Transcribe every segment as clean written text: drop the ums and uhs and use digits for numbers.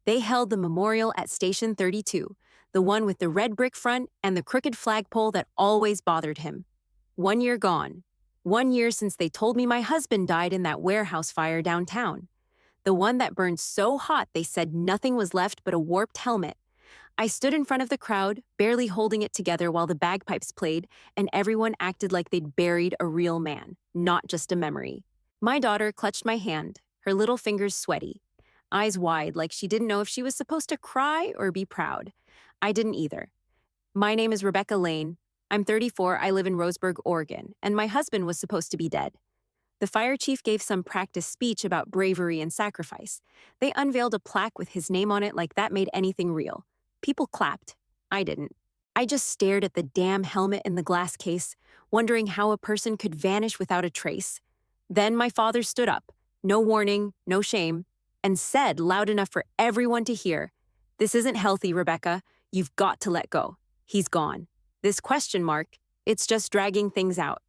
They held the memorial at Station 32, the one with the red brick front and the crooked flagpole that always bothered him. 1 year gone. 1 year since they told me my husband died in that warehouse fire downtown. The one that burned so hot they said nothing was left but a warped helmet. I stood in front of the crowd, barely holding it together while the bagpipes played, and everyone acted like they'd buried a real man, not just a memory. My daughter clutched my hand, her little fingers sweaty, eyes wide like she didn't know if she was supposed to cry or be proud. I didn't either. My name is Rebecca Lane. I'm 34, I live in Roseburg, Oregon, and my husband was supposed to be dead. The fire chief gave some practice speech about bravery and sacrifice. They unveiled a plaque with his name on it like that made anything real. People clapped. I didn't. I just stared at the damn helmet in the glass case, wondering how a person could vanish without a trace. Then my father stood up, no warning, no shame, and said loud enough for everyone to hear, "This isn't healthy, Rebecca. You've got to let go. He's gone." This question mark, it's just dragging things out.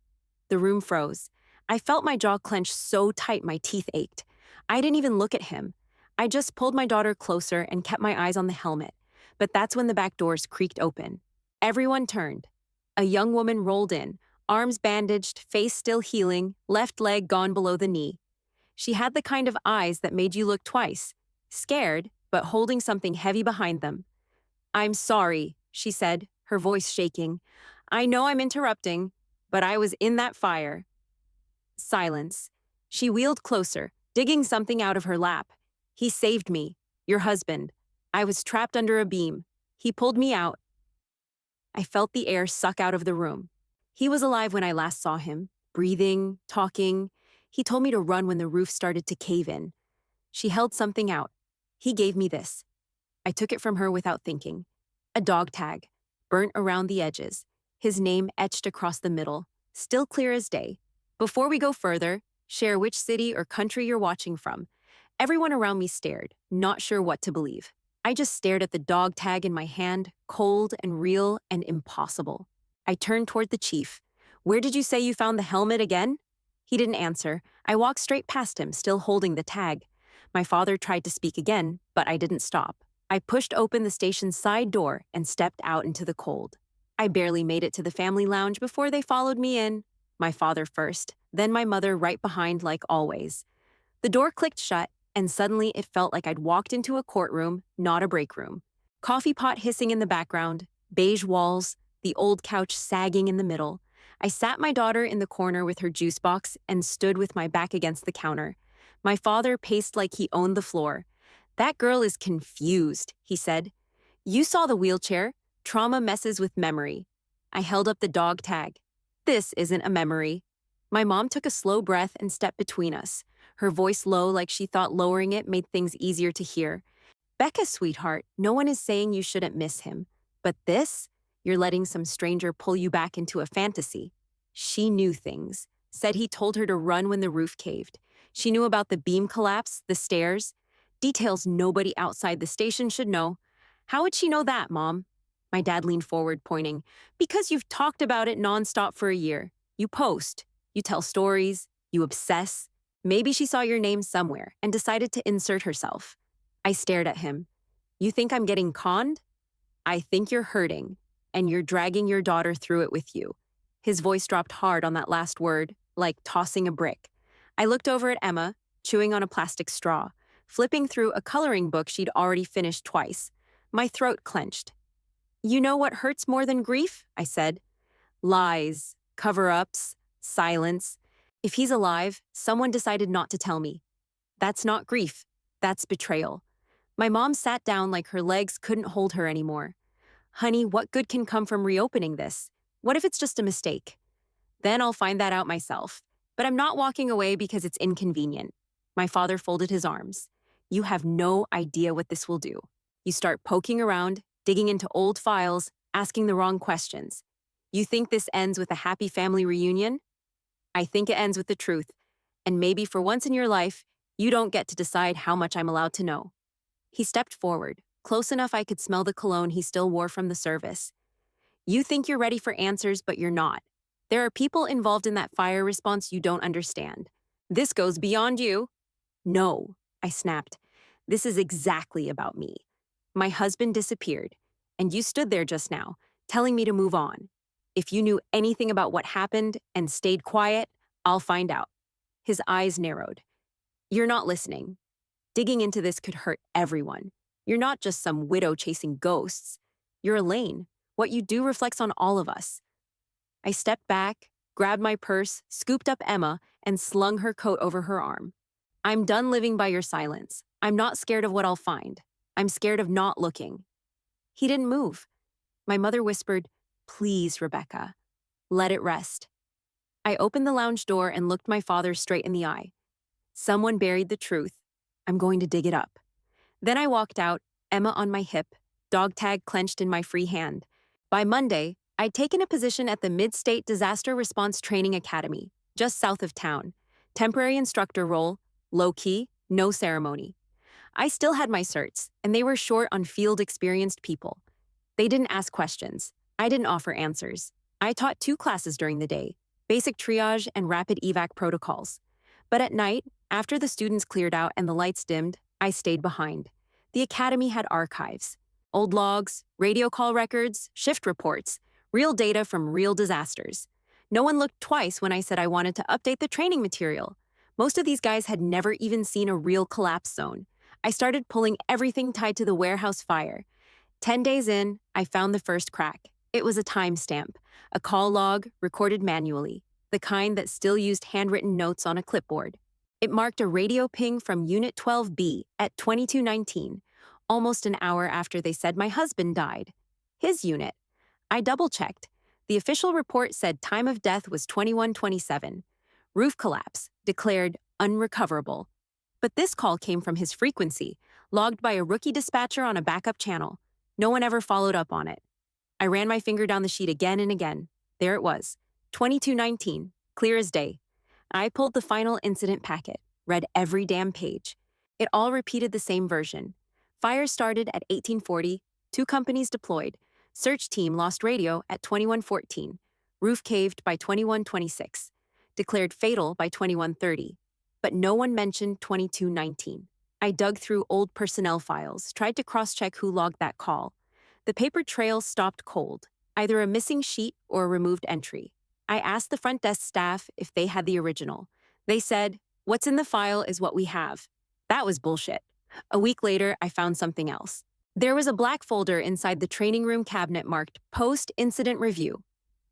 The room froze. I felt my jaw clench so tight my teeth ached. I didn't even look at him. I just pulled my daughter closer and kept my eyes on the helmet. But that's when the back doors creaked open. Everyone turned. A young woman rolled in, arms bandaged, face still healing, left leg gone below the knee. She had the kind of eyes that made you look twice, scared, but holding something heavy behind them. "I'm sorry," she said, her voice shaking. "I know I'm interrupting, but I was in that fire." Silence. She wheeled closer, digging something out of her lap. "He saved me. Your husband. I was trapped under a beam. He pulled me out." I felt the air suck out of the room. He was alive when I last saw him, breathing, talking. He told me to run when the roof started to cave in. She held something out. He gave me this. I took it from her without thinking. A dog tag, burnt around the edges, his name etched across the middle, still clear as day. Before we go further, share which city or country you're watching from. Everyone around me stared, not sure what to believe. I just stared at the dog tag in my hand, cold and real and impossible. I turned toward the chief. "Where did you say you found the helmet again?" He didn't answer. I walked straight past him, still holding the tag. My father tried to speak again, but I didn't stop. I pushed open the station's side door and stepped out into the cold. I barely made it to the family lounge before they followed me in. My father first, then my mother right behind like always. The door clicked shut, and suddenly it felt like I'd walked into a courtroom, not a break room. Coffee pot hissing in the background, beige walls, the old couch sagging in the middle. I sat my daughter in the corner with her juice box and stood with my back against the counter. My father paced like he owned the floor. "That girl is confused," he said. "You saw the wheelchair. Trauma messes with memory." I held up the dog tag. "This isn't a memory." My mom took a slow breath and stepped between us, her voice low like she thought lowering it made things easier to hear. "Becca, sweetheart, no one is saying you shouldn't miss him. But this, you're letting some stranger pull you back into a fantasy." She knew things. Said he told her to run when the roof caved. She knew about the beam collapse, the stairs. Details nobody outside the station should know. "How would she know that, Mom?" My dad leaned forward, pointing. "Because you've talked about it nonstop for a year. You post. You tell stories. You obsess. Maybe she saw your name somewhere and decided to insert herself." I stared at him. "You think I'm getting conned?" "I think you're hurting, and you're dragging your daughter through it with you." His voice dropped hard on that last word, like tossing a brick. I looked over at Emma, chewing on a plastic straw, flipping through a coloring book she'd already finished twice. My throat clenched. "You know what hurts more than grief?" I said. "Lies, cover-ups, silence. If he's alive, someone decided not to tell me. That's not grief. That's betrayal." My mom sat down like her legs couldn't hold her anymore. "Honey, what good can come from reopening this? What if it's just a mistake?" "Then I'll find that out myself. But I'm not walking away because it's inconvenient." My father folded his arms. "You have no idea what this will do. You start poking around, digging into old files, asking the wrong questions. You think this ends with a happy family reunion? I think it ends with the truth. And maybe for once in your life, you don't get to decide how much I'm allowed to know." He stepped forward, close enough I could smell the cologne he still wore from the service. "You think you're ready for answers, but you're not. There are people involved in that fire response you don't understand. This goes beyond you." "No," I snapped. This is exactly about me. My husband disappeared, and you stood there just now, telling me to move on. If you knew anything about what happened and stayed quiet, I'll find out. His eyes narrowed. You're not listening. Digging into this could hurt everyone. You're not just some widow chasing ghosts. You're Elaine. What you do reflects on all of us. I stepped back, grabbed my purse, scooped up Emma, and slung her coat over her arm. I'm done living by your silence. I'm not scared of what I'll find. I'm scared of not looking. He didn't move. My mother whispered, "Please, Rebecca, let it rest." I opened the lounge door and looked my father straight in the eye. Someone buried the truth. I'm going to dig it up. Then I walked out, Emma on my hip, dog tag clenched in my free hand. By Monday, I'd taken a position at the Mid-State Disaster Response Training Academy, just south of town. Temporary instructor role, low-key, no ceremony. I still had my certs, and they were short on field-experienced people. They didn't ask questions. I didn't offer answers. I taught 2 classes during the day, basic triage and rapid evac protocols. But at night, after the students cleared out and the lights dimmed, I stayed behind. The academy had archives. Old logs, radio call records, shift reports, real data from real disasters. No one looked twice when I said I wanted to update the training material. Most of these guys had never even seen a real collapse zone. I started pulling everything tied to the warehouse fire. 10 days in, I found the first crack. It was a timestamp, a call log recorded manually, the kind that still used handwritten notes on a clipboard. It marked a radio ping from Unit 12B at 2219, almost an hour after they said my husband died. His unit. I double-checked. The official report said time of death was 2127. Roof collapse, declared unrecoverable. But this call came from his frequency, logged by a rookie dispatcher on a backup channel. No one ever followed up on it. I ran my finger down the sheet again and again. There it was, 2219, clear as day. I pulled the final incident packet, read every damn page. It all repeated the same version. Fire started at 1840, 2 companies deployed. Search team lost radio at 2114. Roof caved by 2126. Declared fatal by 2130. But no one mentioned 2219. I dug through old personnel files, tried to cross-check who logged that call. The paper trail stopped cold, either a missing sheet or a removed entry. I asked the front desk staff if they had the original. They said, "What's in the file is what we have." That was bullshit. A week later, I found something else. There was a black folder inside the training room cabinet marked Post-Incident Review.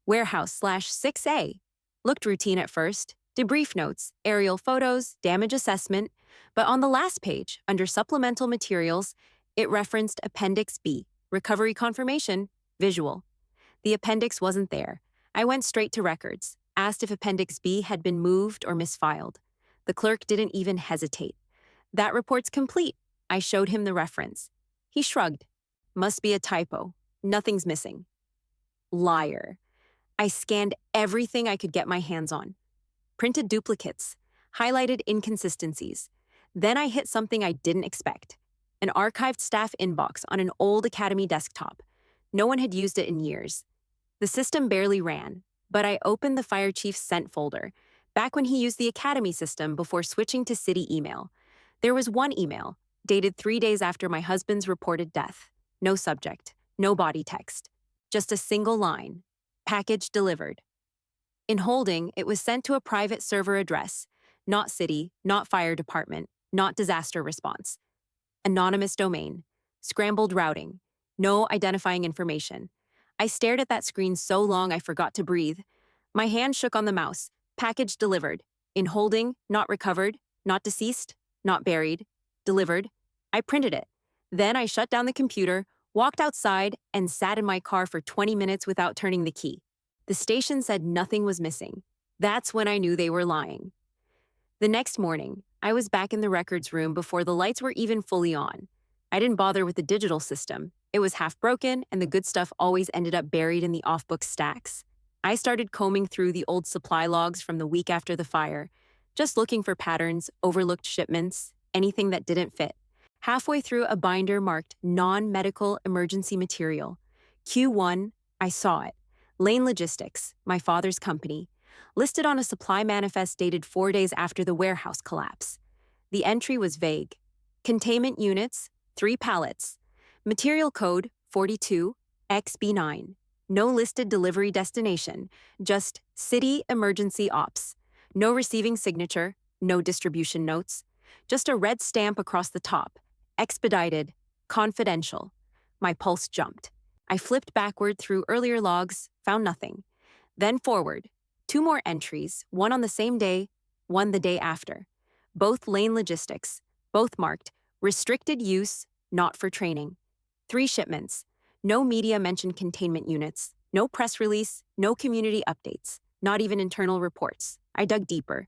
Warehouse/6A. Looked routine at first. Debrief notes, aerial photos, damage assessment. But on the last page, under supplemental materials, it referenced Appendix B, Recovery Confirmation, Visual. The appendix wasn't there. I went straight to records, asked if Appendix B had been moved or misfiled. The clerk didn't even hesitate. "That report's complete." I showed him the reference. He shrugged. "Must be a typo. Nothing's missing." Liar. I scanned everything I could get my hands on. Printed duplicates, highlighted inconsistencies. Then I hit something I didn't expect. An archived staff inbox on an old academy desktop. No one had used it in years. The system barely ran, but I opened the fire chief's sent folder, back when he used the academy system before switching to city email. There was one email, dated 3 days after my husband's reported death. No subject, no body text. Just a single line. Package delivered. In holding, it was sent to a private server address. Not city, not fire department, not disaster response. Anonymous domain. Scrambled routing. No identifying information. I stared at that screen so long I forgot to breathe. My hand shook on the mouse. Package delivered. In holding, not recovered, not deceased, not buried. Delivered. I printed it. Then I shut down the computer, walked outside, and sat in my car for 20 minutes without turning the key. The station said nothing was missing. That's when I knew they were lying. The next morning, I was back in the records room before the lights were even fully on. I didn't bother with the digital system. It was half broken, and the good stuff always ended up buried in the off-book stacks. I started combing through the old supply logs from the week after the fire, just looking for patterns, overlooked shipments, anything that didn't fit. Halfway through a binder marked non-medical emergency material. Q1, I saw it. Lane Logistics, my father's company, listed on a supply manifest dated 4 days after the warehouse collapse. The entry was vague. Containment units, 3 pallets. Material code 42XB9. No listed delivery destination, just City Emergency Ops. No receiving signature, no distribution notes. Just a red stamp across the top. Expedited, confidential. My pulse jumped. I flipped backward through earlier logs, found nothing. Then forward. 2 more entries, one on the same day, one the day after. Both Lane Logistics, both marked restricted use, not for training. 3 shipments. No media mentioned containment units. No press release, no community updates, not even internal reports. I dug deeper.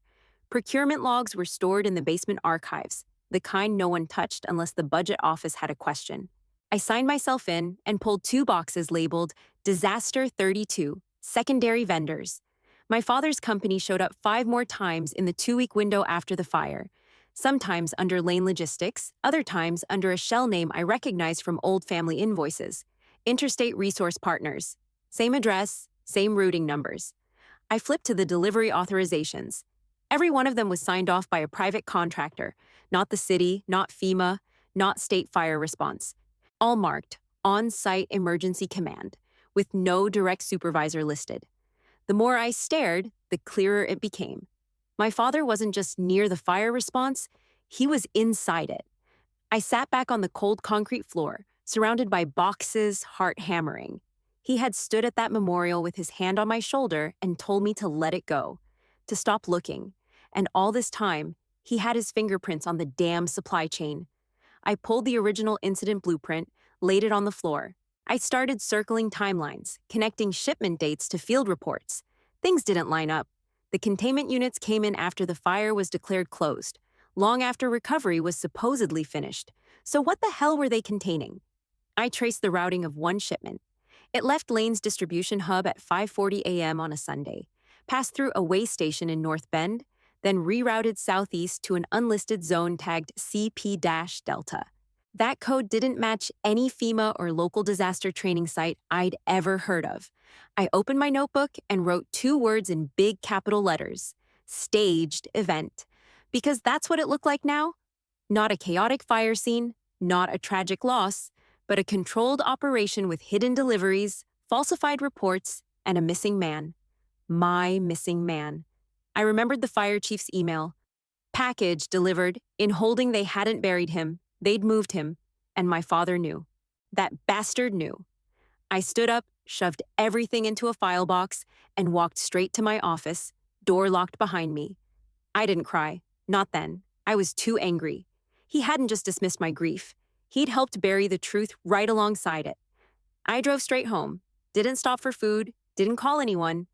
Procurement logs were stored in the basement archives, the kind no one touched unless the budget office had a question. I signed myself in and pulled 2 boxes labeled Disaster 32, Secondary Vendors. My father's company showed up 5 more times in the 2-week window after the fire. Sometimes under Lane Logistics, other times under a shell name I recognized from old family invoices. Interstate Resource Partners. Same address, same routing numbers. I flipped to the delivery authorizations. Every one of them was signed off by a private contractor, not the city, not FEMA, not state fire response. All marked, on-site emergency command, with no direct supervisor listed. The more I stared, the clearer it became. My father wasn't just near the fire response, he was inside it. I sat back on the cold concrete floor, surrounded by boxes, heart hammering. He had stood at that memorial with his hand on my shoulder and told me to let it go, to stop looking. And all this time, he had his fingerprints on the damn supply chain. I pulled the original incident blueprint, laid it on the floor. I started circling timelines, connecting shipment dates to field reports. Things didn't line up. The containment units came in after the fire was declared closed, long after recovery was supposedly finished. So what the hell were they containing? I traced the routing of one shipment. It left Lane's distribution hub at 5:40 a.m. on a Sunday, passed through a way station in North Bend, then rerouted southeast to an unlisted zone tagged CP-Delta. That code didn't match any FEMA or local disaster training site I'd ever heard of. I opened my notebook and wrote 2 words in big capital letters: staged event. Because that's what it looked like now. Not a chaotic fire scene, not a tragic loss, but a controlled operation with hidden deliveries, falsified reports, and a missing man. My missing man. I remembered the fire chief's email. Package delivered, in holding they hadn't buried him, they'd moved him, and my father knew. That bastard knew. I stood up, shoved everything into a file box, and walked straight to my office, door locked behind me. I didn't cry. Not then. I was too angry. He hadn't just dismissed my grief. He'd helped bury the truth right alongside it. I drove straight home, didn't stop for food, didn't call anyone.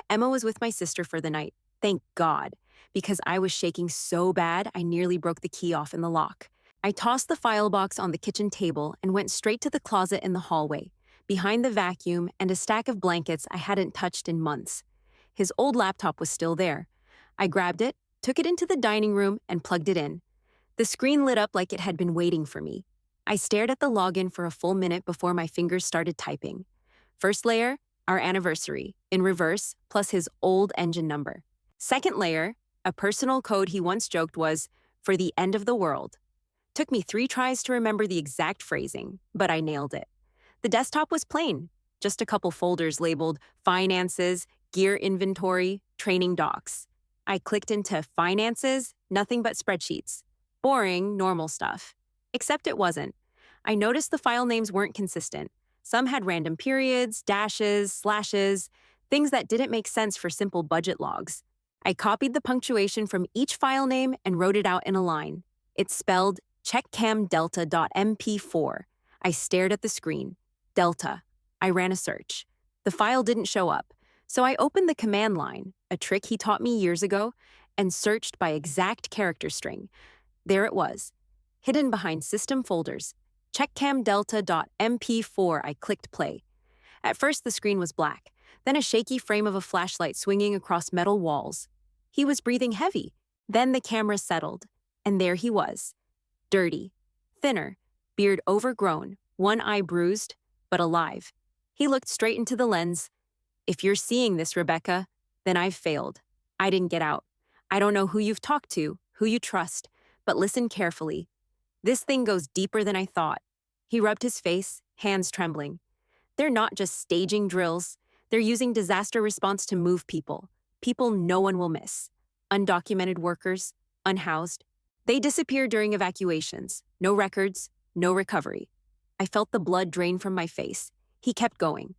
Emma was with my sister for the night. Thank God, because I was shaking so bad I nearly broke the key off in the lock. I tossed the file box on the kitchen table and went straight to the closet in the hallway, behind the vacuum and a stack of blankets I hadn't touched in months. His old laptop was still there. I grabbed it, took it into the dining room, and plugged it in. The screen lit up like it had been waiting for me. I stared at the login for a full minute before my fingers started typing. First layer, our anniversary, in reverse, plus his old engine number. Second layer, a personal code he once joked was, for the end of the world. Took me 3 tries to remember the exact phrasing, but I nailed it. The desktop was plain, just a couple folders labeled Finances, Gear Inventory, Training Docs. I clicked into Finances, nothing but spreadsheets. Boring, normal stuff. Except it wasn't. I noticed the file names weren't consistent. Some had random periods, dashes, slashes, things that didn't make sense for simple budget logs. I copied the punctuation from each file name and wrote it out in a line. It spelled checkcamdelta.mp4. I stared at the screen. Delta. I ran a search. The file didn't show up, so I opened the command line, a trick he taught me years ago, and searched by exact character string. There it was, hidden behind system folders. checkcamdelta.mp4. I clicked play. At first, the screen was black, then a shaky frame of a flashlight swinging across metal walls. He was breathing heavy. Then the camera settled, and there he was. Dirty, thinner, beard overgrown, one eye bruised, but alive. He looked straight into the lens. If you're seeing this, Rebecca, then I've failed. I didn't get out. I don't know who you've talked to, who you trust, but listen carefully. This thing goes deeper than I thought. He rubbed his face, hands trembling. They're not just staging drills. They're using disaster response to move people. People no one will miss. Undocumented workers, unhoused. They disappear during evacuations. No records, no recovery. I felt the blood drain from my face. He kept going.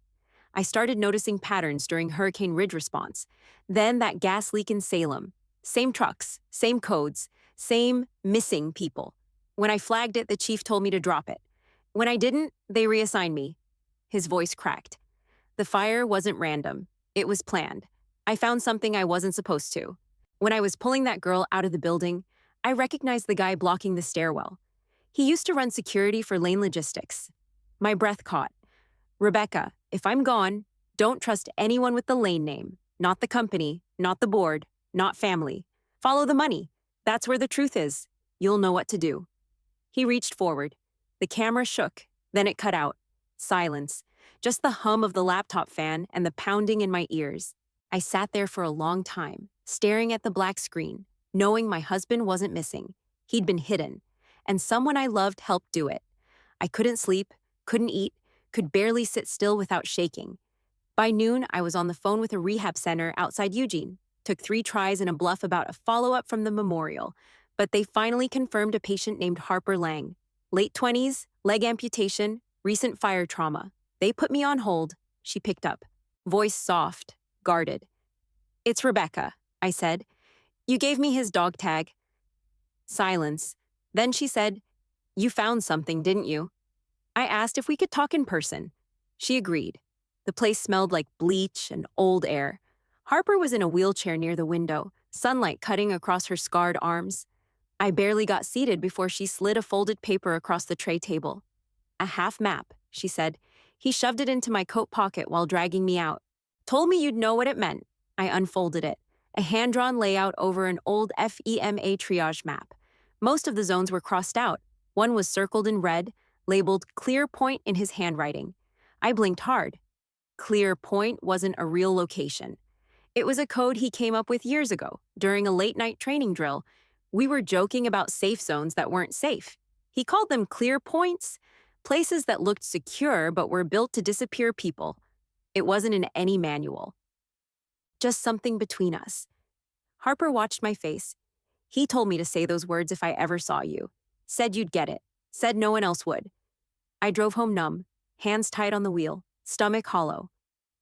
I started noticing patterns during Hurricane Ridge response. Then that gas leak in Salem. Same trucks, same codes, same missing people. When I flagged it, the chief told me to drop it. When I didn't, they reassigned me. His voice cracked. The fire wasn't random. It was planned. I found something I wasn't supposed to. When I was pulling that girl out of the building, I recognized the guy blocking the stairwell. He used to run security for Lane Logistics. My breath caught. Rebecca, if I'm gone, don't trust anyone with the Lane name. Not the company, not the board, not family. Follow the money. That's where the truth is. You'll know what to do. He reached forward. The camera shook, then it cut out. Silence. Just the hum of the laptop fan and the pounding in my ears. I sat there for a long time, staring at the black screen, knowing my husband wasn't missing. He'd been hidden, and someone I loved helped do it. I couldn't sleep, couldn't eat, could barely sit still without shaking. By noon, I was on the phone with a rehab center outside Eugene. Took 3 tries and a bluff about a follow-up from the memorial, but they finally confirmed a patient named Harper Lang. Late 20s, leg amputation, recent fire trauma. They put me on hold. She picked up. Voice soft, guarded. It's Rebecca, I said. You gave me his dog tag. Silence. Then she said, you found something, didn't you? I asked if we could talk in person. She agreed. The place smelled like bleach and old air. Harper was in a wheelchair near the window, sunlight cutting across her scarred arms. I barely got seated before she slid a folded paper across the tray table. A half map, she said. He shoved it into my coat pocket while dragging me out. Told me you'd know what it meant. I unfolded it. A hand-drawn layout over an old FEMA triage map. Most of the zones were crossed out. One was circled in red, labeled Clear Point in his handwriting. I blinked hard. Clear Point wasn't a real location. It was a code he came up with years ago, during a late-night training drill. We were joking about safe zones that weren't safe. He called them clear points, places that looked secure but were built to disappear people. It wasn't in any manual. Just something between us. Harper watched my face. He told me to say those words if I ever saw you. Said you'd get it. Said no one else would. I drove home numb, hands tight on the wheel, stomach hollow.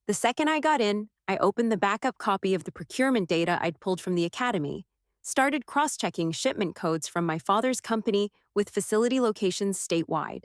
The second I got in, I opened the backup copy of the procurement data I'd pulled from the academy, started cross-checking shipment codes from my father's company with facility locations statewide.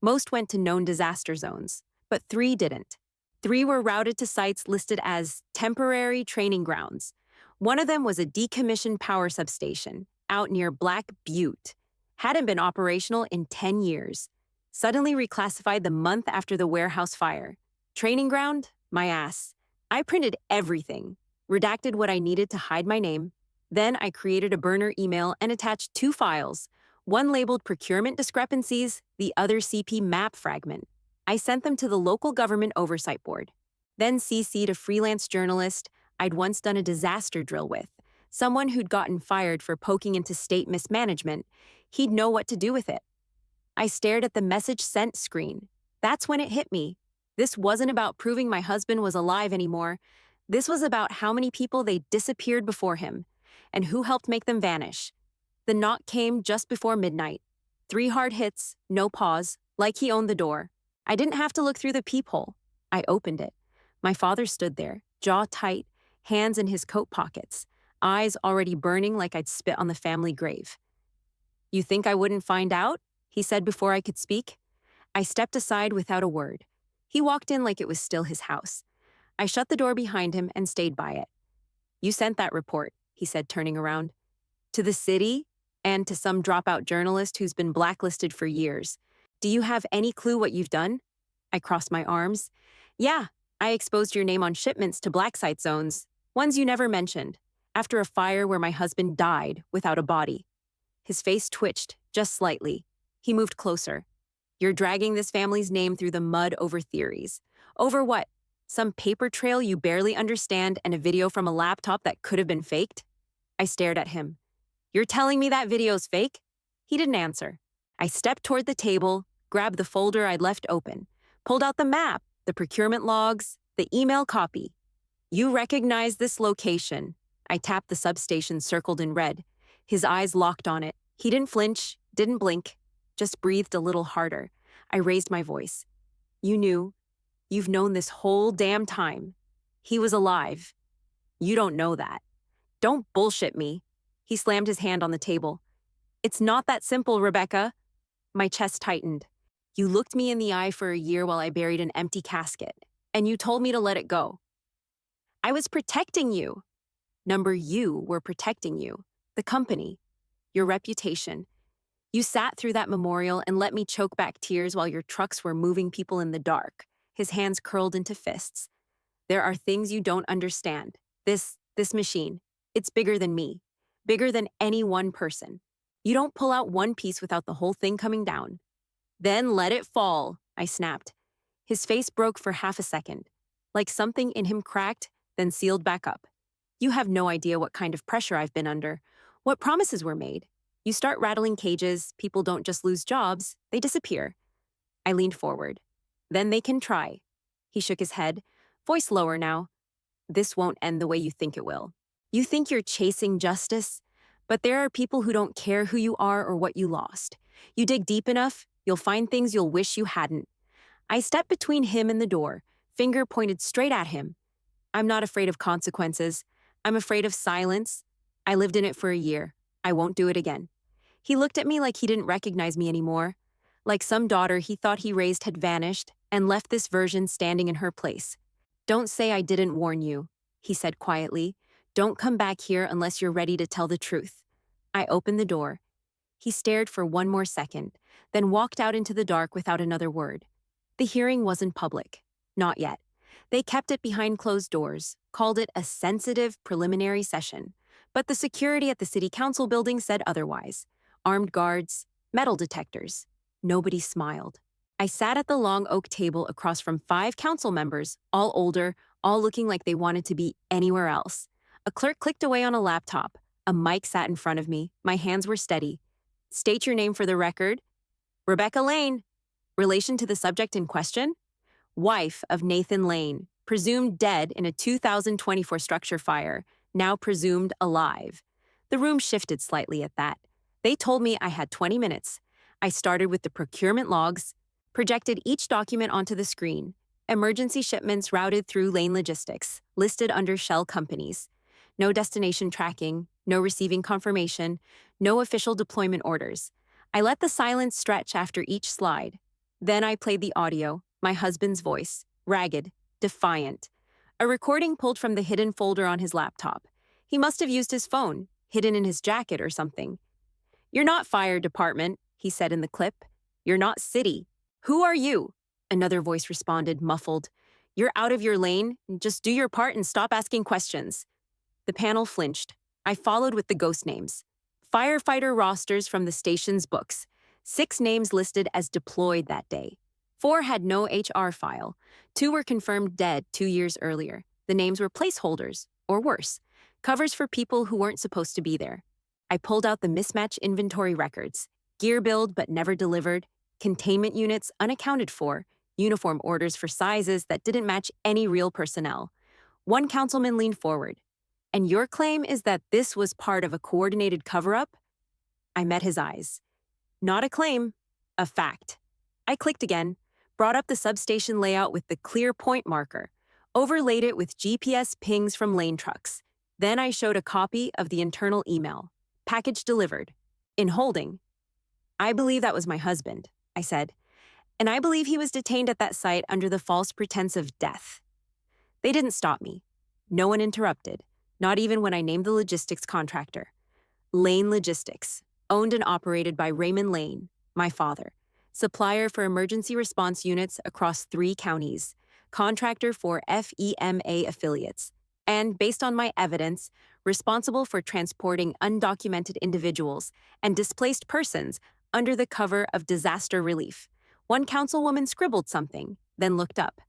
Most went to known disaster zones, but 3 didn't. 3 were routed to sites listed as temporary training grounds. One of them was a decommissioned power substation out near Black Butte. Hadn't been operational in 10 years. Suddenly reclassified the month after the warehouse fire. Training ground? My ass. I printed everything, redacted what I needed to hide my name. Then I created a burner email and attached 2 files, one labeled procurement discrepancies, the other CP map fragment. I sent them to the local government oversight board. Then CC'd a freelance journalist I'd once done a disaster drill with, someone who'd gotten fired for poking into state mismanagement. He'd know what to do with it. I stared at the message sent screen. That's when it hit me. This wasn't about proving my husband was alive anymore. This was about how many people they disappeared before him, and who helped make them vanish. The knock came just before midnight. 3 hard hits, no pause, like he owned the door. I didn't have to look through the peephole. I opened it. My father stood there, jaw tight, hands in his coat pockets, eyes already burning like I'd spit on the family grave. You think I wouldn't find out? He said before I could speak. I stepped aside without a word. He walked in like it was still his house. I shut the door behind him and stayed by it. You sent that report, he said, turning around. To the city and to some dropout journalist who's been blacklisted for years. Do you have any clue what you've done? I crossed my arms. Yeah, I exposed your name on shipments to black site zones, ones you never mentioned, after a fire where my husband died without a body. His face twitched, just slightly. He moved closer. You're dragging this family's name through the mud over theories. Over what? Some paper trail you barely understand and a video from a laptop that could have been faked? I stared at him. You're telling me that video's fake? He didn't answer. I stepped toward the table, grabbed the folder I'd left open, pulled out the map, the procurement logs, the email copy. You recognize this location. I tapped the substation circled in red. His eyes locked on it. He didn't flinch, didn't blink, just breathed a little harder. I raised my voice. You knew. You've known this whole damn time. He was alive. You don't know that. Don't bullshit me. He slammed his hand on the table. It's not that simple, Rebecca. My chest tightened. You looked me in the eye for a year while I buried an empty casket, and you told me to let it go. I was protecting you. You were protecting you. The company. Your reputation. You sat through that memorial and let me choke back tears while your trucks were moving people in the dark, his hands curled into fists. There are things you don't understand. This machine, it's bigger than me, bigger than any one person. You don't pull out one piece without the whole thing coming down. Then let it fall, I snapped. His face broke for half a second, like something in him cracked, then sealed back up. You have no idea what kind of pressure I've been under, what promises were made. You start rattling cages, people don't just lose jobs, they disappear. I leaned forward. Then they can try. He shook his head, voice lower now. This won't end the way you think it will. You think you're chasing justice, but there are people who don't care who you are or what you lost. You dig deep enough, you'll find things you'll wish you hadn't. I stepped between him and the door, finger pointed straight at him. I'm not afraid of consequences. I'm afraid of silence. I lived in it for a year. I won't do it again. He looked at me like he didn't recognize me anymore. Like some daughter he thought he raised had vanished and left this version standing in her place. Don't say I didn't warn you, he said quietly. Don't come back here unless you're ready to tell the truth. I opened the door. He stared for one more second, then walked out into the dark without another word. The hearing wasn't public. Not yet. They kept it behind closed doors, called it a sensitive preliminary session. But the security at the city council building said otherwise. Armed guards, metal detectors. Nobody smiled. I sat at the long oak table across from 5 council members, all older, all looking like they wanted to be anywhere else. A clerk clicked away on a laptop. A mic sat in front of me. My hands were steady. State your name for the record. Rebecca Lane. Relation to the subject in question? Wife of Nathan Lane, presumed dead in a 2024 structure fire, now presumed alive. The room shifted slightly at that. They told me I had 20 minutes. I started with the procurement logs, projected each document onto the screen. Emergency shipments routed through Lane Logistics, listed under shell companies. No destination tracking, no receiving confirmation, no official deployment orders. I let the silence stretch after each slide. Then I played the audio, my husband's voice, ragged, defiant. A recording pulled from the hidden folder on his laptop. He must have used his phone, hidden in his jacket or something. You're not fire department, he said in the clip. You're not city. Who are you? Another voice responded, muffled. You're out of your lane. Just do your part and stop asking questions. The panel flinched. I followed with the ghost names. Firefighter rosters from the station's books. 6 names listed as deployed that day. 4 had no HR file. 2 were confirmed dead 2 years earlier. The names were placeholders, or worse, covers for people who weren't supposed to be there. I pulled out the mismatch inventory records. Gear build but never delivered. Containment units unaccounted for. Uniform orders for sizes that didn't match any real personnel. One councilman leaned forward. And your claim is that this was part of a coordinated cover-up? I met his eyes. Not a claim, a fact. I clicked again, brought up the substation layout with the clear point marker, overlaid it with GPS pings from lane trucks. Then I showed a copy of the internal email. Package delivered. In holding. I believe that was my husband, I said. And I believe he was detained at that site under the false pretense of death. They didn't stop me. No one interrupted, not even when I named the logistics contractor. Lane Logistics, owned and operated by Raymond Lane, my father. Supplier for emergency response units across 3 counties. Contractor for FEMA affiliates. And, based on my evidence, responsible for transporting undocumented individuals and displaced persons under the cover of disaster relief. One councilwoman scribbled something, then looked up.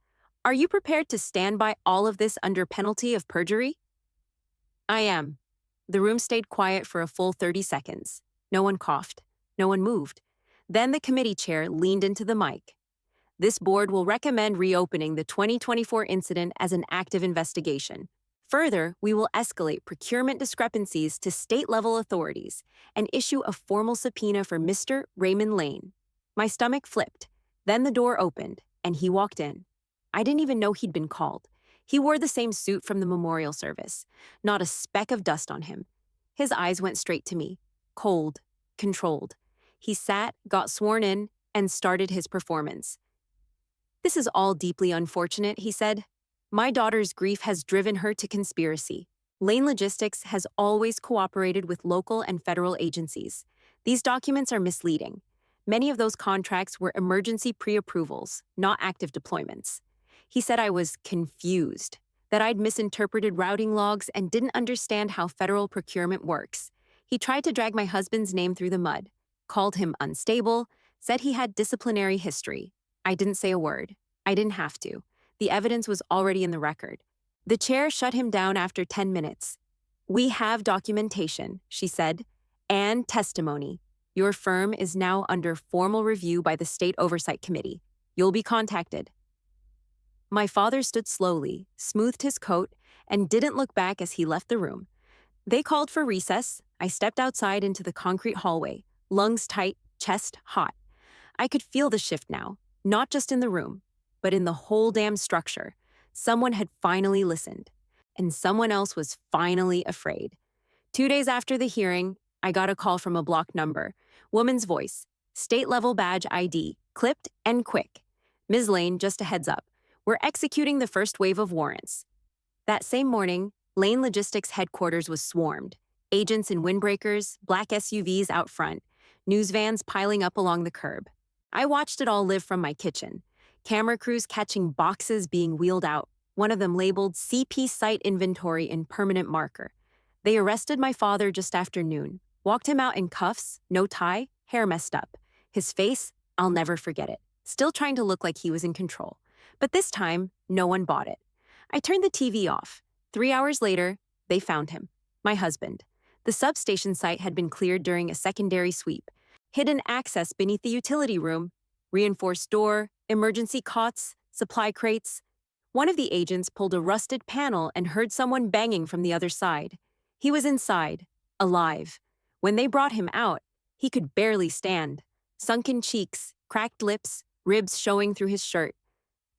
Are you prepared to stand by all of this under penalty of perjury? I am. The room stayed quiet for a full 30 seconds. No one coughed. No one moved. Then the committee chair leaned into the mic. This board will recommend reopening the 2024 incident as an active investigation. Further, we will escalate procurement discrepancies to state-level authorities and issue a formal subpoena for Mr. Raymond Lane. My stomach flipped. Then the door opened, and he walked in. I didn't even know he'd been called. He wore the same suit from the memorial service, not a speck of dust on him. His eyes went straight to me, cold, controlled. He sat, got sworn in, and started his performance. "This is all deeply unfortunate," he said. "My daughter's grief has driven her to conspiracy. Lane Logistics has always cooperated with local and federal agencies. These documents are misleading. Many of those contracts were emergency pre-approvals, not active deployments." He said I was confused, that I'd misinterpreted routing logs and didn't understand how federal procurement works. He tried to drag my husband's name through the mud, called him unstable, said he had disciplinary history. I didn't say a word. I didn't have to. The evidence was already in the record. The chair shut him down after 10 minutes. "We have documentation," she said, "and testimony. Your firm is now under formal review by the State Oversight Committee. You'll be contacted." My father stood slowly, smoothed his coat, and didn't look back as he left the room. They called for recess. I stepped outside into the concrete hallway, lungs tight, chest hot. I could feel the shift now, not just in the room, but in the whole damn structure. Someone had finally listened, and someone else was finally afraid. 2 days after the hearing, I got a call from a blocked number. Woman's voice, state-level badge ID, clipped and quick. "Ms. Lane, just a heads up. We're executing the first wave of warrants." That same morning, Lane Logistics headquarters was swarmed. Agents in windbreakers, black SUVs out front, news vans piling up along the curb. I watched it all live from my kitchen. Camera crews catching boxes being wheeled out, one of them labeled CP Site Inventory in permanent marker. They arrested my father just after noon, walked him out in cuffs, no tie, hair messed up. His face, I'll never forget it, still trying to look like he was in control. But this time, no one bought it. I turned the TV off. 3 hours later, they found him, my husband. The substation site had been cleared during a secondary sweep. Hidden access beneath the utility room, reinforced door, emergency cots, supply crates. One of the agents pulled a rusted panel and heard someone banging from the other side. He was inside, alive. When they brought him out, he could barely stand. Sunken cheeks, cracked lips, ribs showing through his shirt.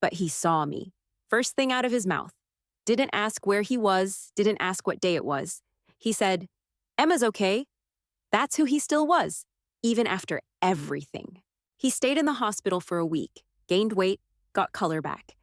But he saw me. First thing out of his mouth. Didn't ask where he was, didn't ask what day it was. He said, "Emma's okay." That's who he still was, even after everything. He stayed in the hospital for a week, gained weight, got color back.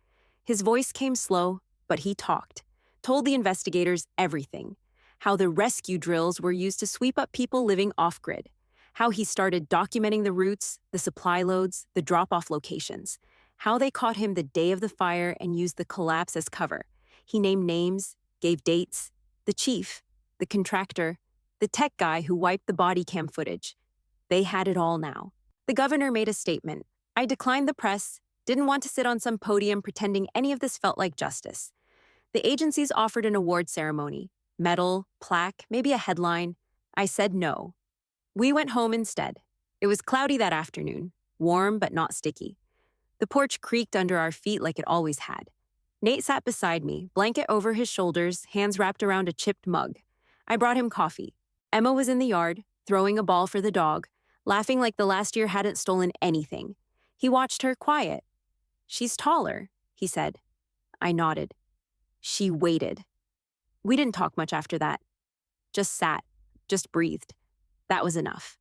His voice came slow, but he talked, told the investigators everything. How the rescue drills were used to sweep up people living off-grid. How he started documenting the routes, the supply loads, the drop-off locations. How they caught him the day of the fire and used the collapse as cover. He named names, gave dates, the chief, the contractor, the tech guy who wiped the body cam footage. They had it all now. The governor made a statement. I declined the press, didn't want to sit on some podium pretending any of this felt like justice. The agencies offered an award ceremony, medal, plaque, maybe a headline. I said no. We went home instead. It was cloudy that afternoon, warm but not sticky. The porch creaked under our feet like it always had. Nate sat beside me, blanket over his shoulders, hands wrapped around a chipped mug. I brought him coffee. Emma was in the yard, throwing a ball for the dog, laughing like the last year hadn't stolen anything. He watched her quiet. "She's taller," he said. I nodded. She waited. We didn't talk much after that. Just sat, just breathed. That was enough.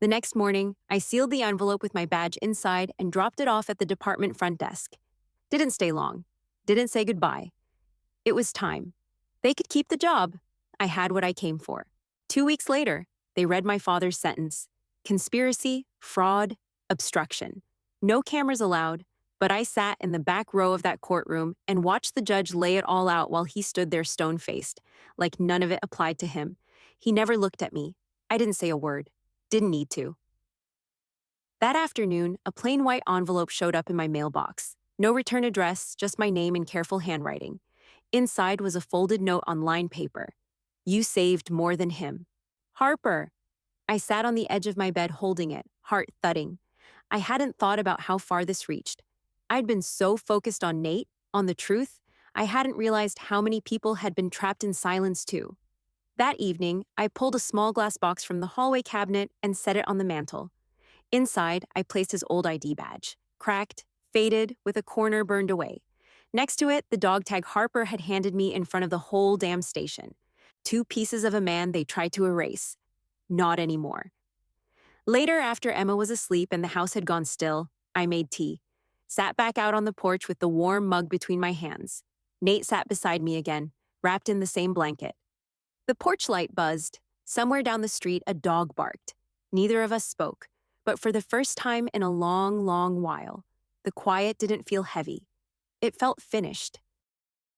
The next morning, I sealed the envelope with my badge inside and dropped it off at the department front desk. Didn't stay long. Didn't say goodbye. It was time. They could keep the job. I had what I came for. 2 weeks later, they read my father's sentence. Conspiracy, fraud, obstruction. No cameras allowed, but I sat in the back row of that courtroom and watched the judge lay it all out while he stood there stone-faced, like none of it applied to him. He never looked at me. I didn't say a word. Didn't need to. That afternoon, a plain white envelope showed up in my mailbox. No return address, just my name in careful handwriting. Inside was a folded note on lined paper. "You saved more than him." Harper. I sat on the edge of my bed holding it, heart thudding. I hadn't thought about how far this reached. I'd been so focused on Nate, on the truth, I hadn't realized how many people had been trapped in silence too. That evening, I pulled a small glass box from the hallway cabinet and set it on the mantel. Inside, I placed his old ID badge, cracked, faded, with a corner burned away. Next to it, the dog tag Harper had handed me in front of the whole damn station. Two pieces of a man they tried to erase. Not anymore. Later, after Emma was asleep and the house had gone still, I made tea. Sat back out on the porch with the warm mug between my hands. Nate sat beside me again, wrapped in the same blanket. The porch light buzzed. Somewhere down the street, a dog barked. Neither of us spoke, but for the first time in a long, long while, the quiet didn't feel heavy. It felt finished.